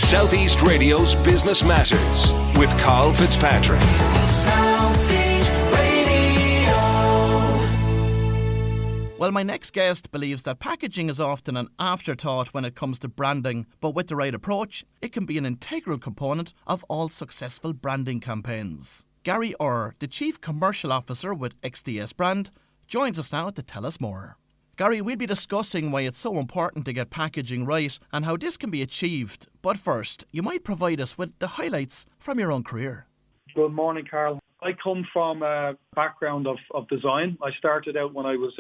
Southeast Radio's Business Matters with Karl Fitzpatrick. Southeast Radio. Well, my next guest believes that packaging is often an afterthought when it comes to branding, but with the right approach, it can be an integral component of all successful branding campaigns. Garry Orr, the Chief Commercial Officer with XDS Brand, joins us now to tell us more. Garry, we'll be discussing why it's so important to get packaging right and how this can be achieved. But first, you might provide us with the highlights from your own career. Good morning, Karl. I come from a background of design. I started out when I was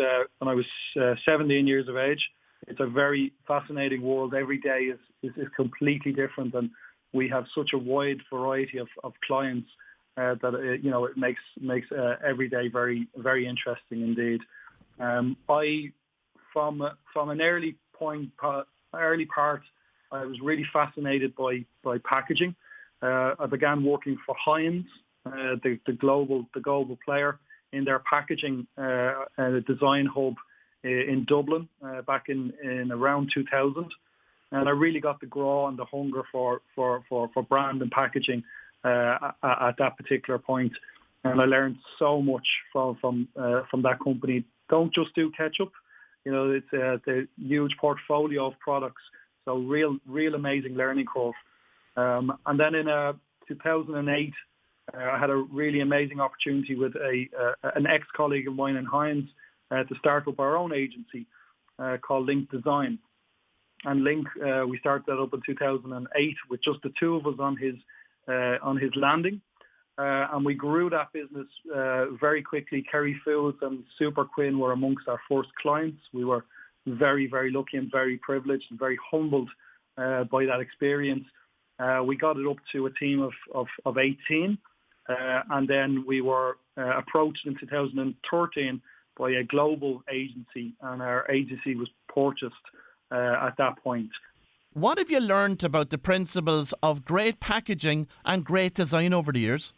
17 years of age. It's a very fascinating world. Every day is completely different, and we have such a wide variety of clients that it makes every day very, very interesting indeed. From an early part, I was really fascinated by packaging. I began working for Heinz, the global player, in their packaging design hub in Dublin back in around 2000, and I really got the grow and the hunger for brand and packaging at that particular point, and I learned so much from that company. Don't just do ketchup. It's the huge portfolio of products. So real amazing learning curve. And then in 2008, I had a really amazing opportunity with an ex-colleague of mine in Heinz to start up our own agency called Link Design. And Link, we started that up in 2008 with just the two of us on his landing. And we grew that business very quickly. Kerry Foods and Super Quinn were amongst our first clients. We were very, very lucky and very privileged and very humbled by that experience. We got it up to a team of 18. And then we were approached in 2013 by a global agency, and our agency was purchased at that point. What have you learned about the principles of great packaging and great design over the years?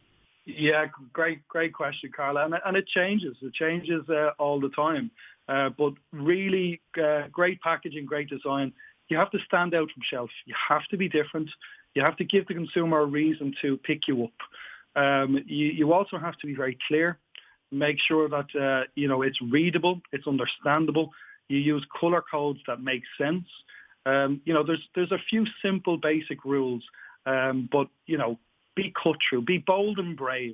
Yeah, great question, Karl. And it changes. It changes all the time. But really, great packaging, great design. You have to stand out from shelf. You have to be different. You have to give the consumer a reason to pick you up. You also have to be very clear. Make sure that it's readable, it's understandable. You use color codes that make sense. There's a few simple basic rules, but be cut through, be bold and brave.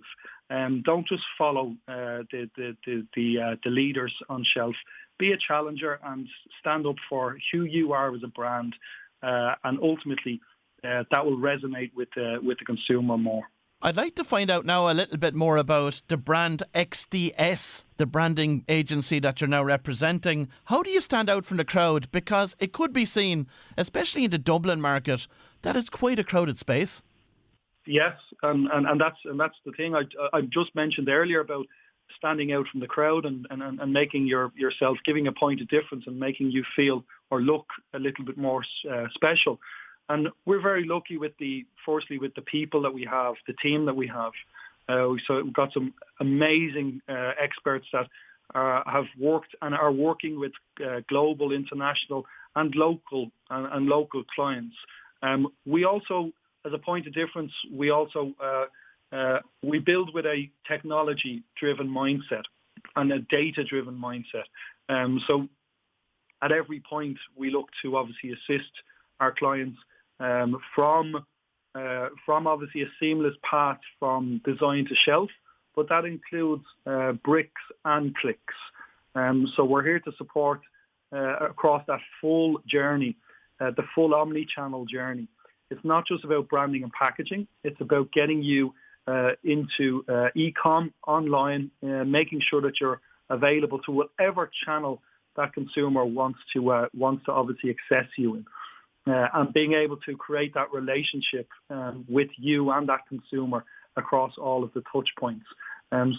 Don't just follow the leaders on shelf. Be a challenger and stand up for who you are as a brand, and ultimately that will resonate with the consumer more. I'd like to find out now a little bit more about the brand XDS, the branding agency that you're now representing. How do you stand out from the crowd? Because it could be seen, especially in the Dublin market, that it's quite a crowded space. Yes, and that's the thing I just mentioned earlier about standing out from the crowd and making yourself, giving a point of difference and making you feel or look a little bit more special. And we're very lucky with the people that we have, the team that we have. So we've got some amazing experts that have worked and are working with global, international, and local clients. We also, as a point of difference, we build with a technology-driven mindset and a data-driven mindset. So at every point, we look to obviously assist our clients from obviously a seamless path from design to shelf, but that includes bricks and clicks. So we're here to support across that full journey, the full omni-channel journey. It's not just about branding and packaging. It's about getting you into e-com, online, making sure that you're available to whatever channel that consumer wants to obviously access you in. And being able to create that relationship with you and that consumer across all of the touch points.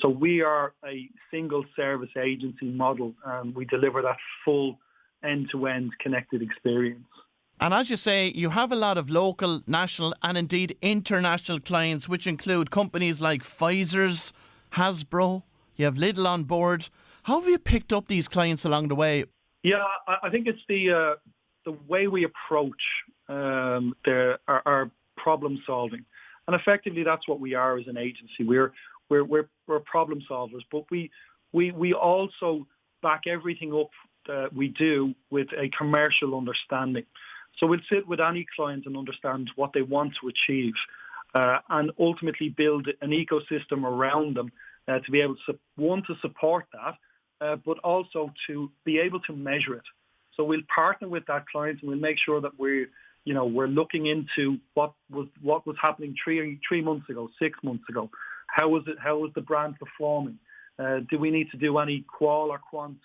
So we are a single service agency model, and we deliver that full end-to-end connected experience. And as you say, you have a lot of local, national and indeed international clients, which include companies like Pfizer's, Hasbro, you have Lidl on board. How have you picked up these clients along the way? Yeah, I think it's the way we approach our problem solving. And effectively, that's what we are as an agency. We're problem solvers, but we also back everything up that we do with a commercial understanding. So we'll sit with any client and understand what they want to achieve, and ultimately build an ecosystem around them to be able to support that, but also to be able to measure it. So we'll partner with that client and we'll make sure that we're looking into what was happening three months ago, 6 months ago. How was the brand performing? Do we need to do any qual or quant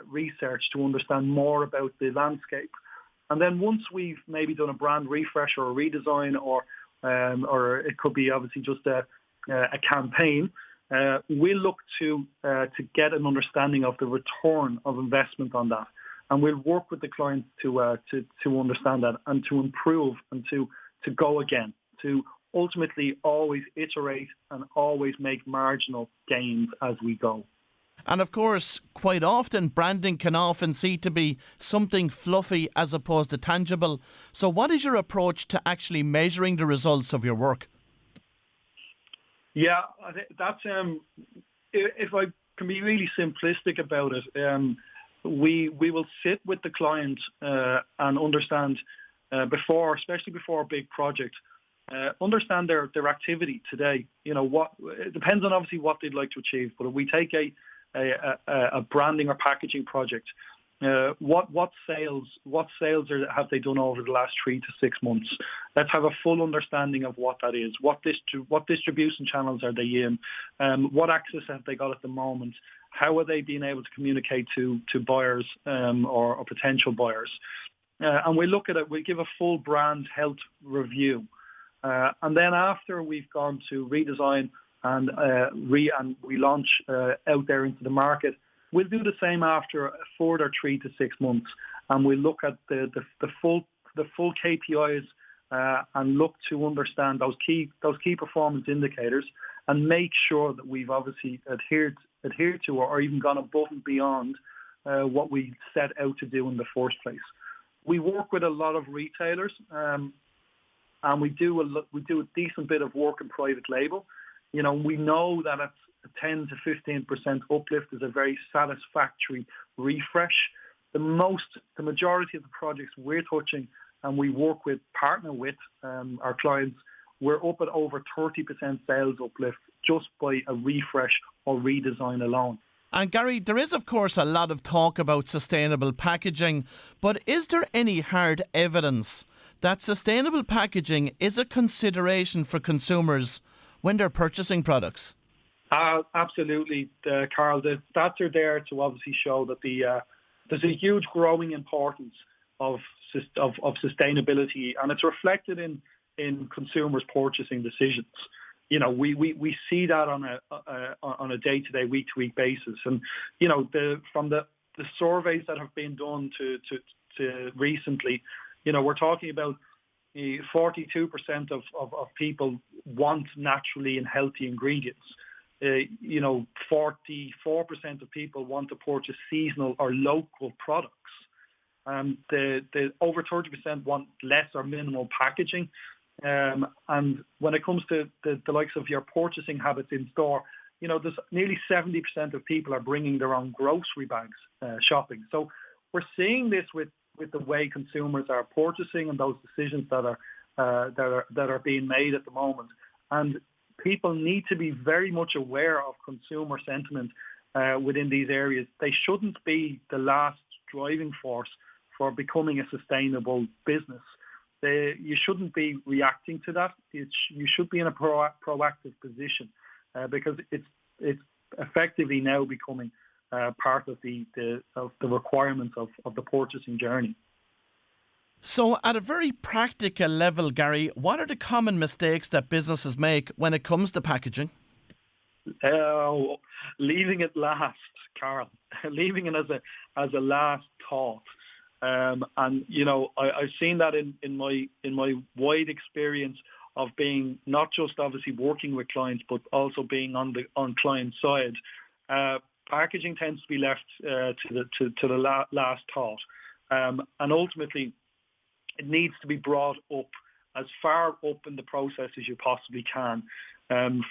research to understand more about the landscape? And then once we've maybe done a brand refresh or a redesign, or it could be obviously just a campaign, we'll look to get an understanding of the return of investment on that, and we'll work with the client to understand that and to improve and to go again, to ultimately always iterate and always make marginal gains as we go. And of course, quite often, branding can often seem to be something fluffy as opposed to tangible. So what is your approach to actually measuring the results of your work? Yeah, I think that's, if I can be really simplistic about it, we will sit with the client and understand especially before a big project, understand their activity today. It depends on obviously what they'd like to achieve. But if we take a branding or packaging project, what sales have they done over the last 3 to 6 months? Let's have a full understanding of what that is. What distribution channels are they in? What access have they got at the moment? How are they being able to communicate to buyers or potential buyers? And we look at it. We give a full brand health review. And then after we've gone to redesign and we launch out there into the market, we'll do the same after a further 3 to 6 months, and we'll look at the full KPIs and look to understand those key performance indicators and make sure that we've obviously adhered to or even gone above and beyond what we set out to do in the first place. We work with a lot of retailers. And we do a decent bit of work in private label. We know that a 10 to 15% uplift is a very satisfactory refresh. The majority of the projects we're touching and we partner with our clients, we're up at over 30% sales uplift just by a refresh or redesign alone. And Garry, there is of course a lot of talk about sustainable packaging, but is there any hard evidence that sustainable packaging is a consideration for consumers when they're purchasing products? Absolutely, Karl. The stats are there to obviously show that there's a huge growing importance of sustainability, and it's reflected in consumers' purchasing decisions. We see that on a day-to-day, week-to-week basis, and from the surveys that have been done to recently, we're talking about 42% of people want naturally and healthy ingredients. 44% of people want to purchase seasonal or local products. The over 30% want less or minimal packaging. And when it comes to the likes of your purchasing habits in store, there's nearly 70% of people are bringing their own grocery bags shopping. So we're seeing this with the way consumers are purchasing and those decisions that are being made at the moment. And people need to be very much aware of consumer sentiment within these areas. They shouldn't be the last driving force for becoming a sustainable business. You shouldn't be reacting to that. You should be in a proactive position because it's effectively now becoming part of the requirements of the purchasing journey. So at a very practical level, Garry, what are the common mistakes that businesses make when it comes to packaging? Leaving it last, Karl. Leaving it as a last thought. And I've seen that in my wide experience of being not just obviously working with clients, but also being on client side. Packaging tends to be left to the last thought, and ultimately it needs to be brought up as far up in the process as you possibly can.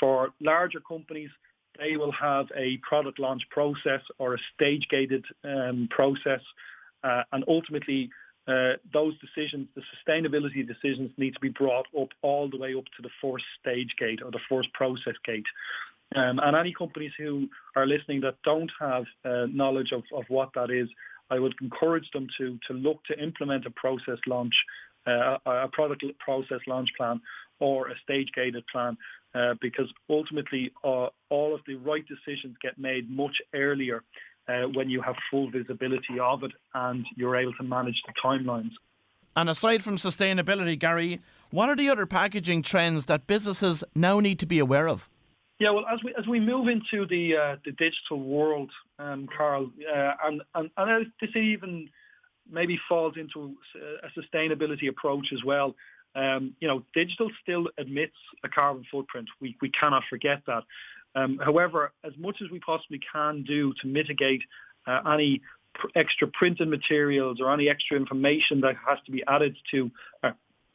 For larger companies, they will have a product launch process or a stage-gated process, and ultimately those decisions, the sustainability decisions, need to be brought up all the way up to the first stage gate or the first process gate. And any companies who are listening that don't have knowledge of what that is, I would encourage them to look to implement a process launch, a product process launch plan or a stage-gated plan, because ultimately all of the right decisions get made much earlier when you have full visibility of it and you're able to manage the timelines. And aside from sustainability, Garry, what are the other packaging trends that businesses now need to be aware of? Yeah, well, as we move into the digital world, Karl, and this even maybe falls into a sustainability approach as well. Digital still admits a carbon footprint. We cannot forget that. However, as much as we possibly can do to mitigate any extra printed materials or any extra information that has to be added to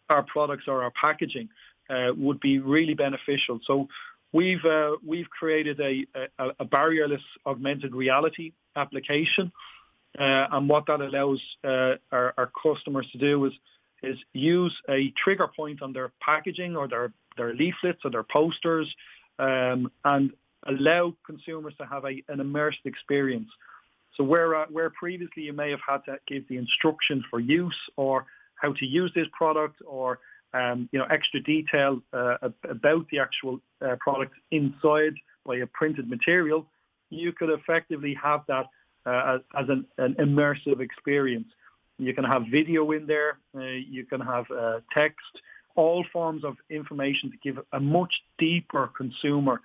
our products or our packaging would be really beneficial. So we've created a barrierless augmented reality application, and what that allows our customers to do is use a trigger point on their packaging or their leaflets or their posters, and allow consumers to have an immersed experience. So where previously you may have had to give the instruction for use or how to use this product or extra detail about the actual product inside by a printed material, you could effectively have that as an immersive experience. You can have video in there, you can have text, all forms of information to give a much deeper consumer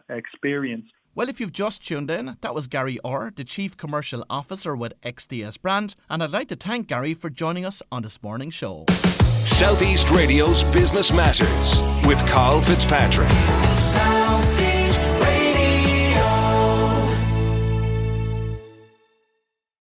experience. Well, if you've just tuned in, that was Garry Orr, the Chief Commercial Officer with XDS Brand, and I'd like to thank Garry for joining us on this morning's show. Southeast Radio's Business Matters with Karl Fitzpatrick.